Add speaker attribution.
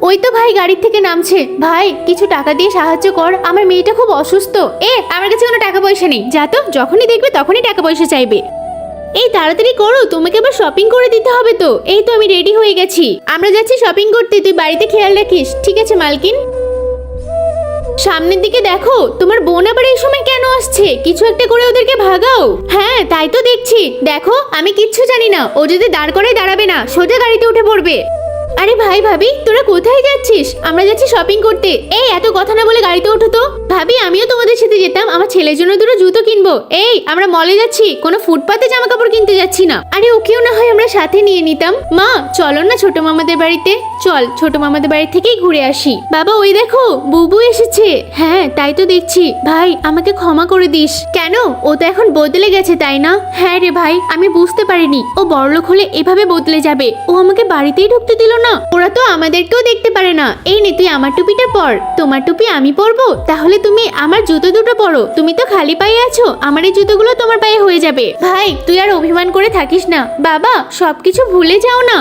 Speaker 1: ওই তো ভাই গাড়ি থেকে নামছে। ভাই কিছু টাকা দিয়ে সাহায্য কর, আমার মেয়েটা খুব অসুস্থ। আমার কাছে কোনো টাকা পয়সা নেই, যা তো, যখনই দেখবে তখনই টাকা পয়সা চাইবে। এই তাড়াতাড়ি করো, তোমাকে আবার শপিং করে দিতে হবে তো। এই তো আমি রেডি হয়ে গেছি, আমরা যাচ্ছি শপিং করতে, তুই বাড়িতে খেয়াল রাখিস। ঠিক আছে মালকিন। সামনের দিকে দেখো, তোমার বোন আবার এই সময় কেন আসছে? কিছু একটা করে ওদেরকে ভাগাও। হ্যাঁ তাই তো দেখছি। দেখো আমি কিচ্ছু জানি না, ও যদি দাঁড় করায় দাঁড়াবে না, সোজা গাড়িতে উঠে পড়বে। আরে ভাই ভাবি, তোরা কোথায় যাচ্ছিস? আমরা যাচ্ছি শপিং করতে। এই এত কথা না বলে গাড়িতে ওঠো তো। ভাবি আমিও তোমাদের সাথে যেতাম, আমার ছেলের জন্য দুটো জুতো কিনবো। আমরা মলে যাচ্ছি, কোনো ফুটপাতে জামা কাপড় কিনতে যাচ্ছি না। আরে ওকেও না হয় আমরা সাথে নিয়ে নিতাম। মা চলো না ছোট মামাদের বাড়িতে। চল ছোট মামাদের বাড়ি থেকেই ঘুরে আসি। বাবা ওই দেখো বুবু এসেছে। হ্যাঁ তাই তো দেখছি। ভাই আমাকে ক্ষমা করে দিস। কেন, ও তো এখন বদলে গেছে তাই না? হ্যাঁ রে ভাই, আমি বুঝতে পারিনি ও বড়লোক হলে এভাবে বদলে যাবে। ও আমাকে বাড়িতেই ঢুকতে দিল না। ওরা তো আমাদেরকেও দেখতে পারে না। এই নে তুই আমার টুপিটা পর। তোমার টুপি আমি পরবো, তাহলে তুমি আমার জুতো দুটো পরো। তুমি তো খালি পায়ে আছো, আমার এই জুতোগুলো তোমার পায়ে হয়ে যাবে। ভাই তুই আর অভিমান করে থাকিস না, বাবা সবকিছু ভুলে যাও না।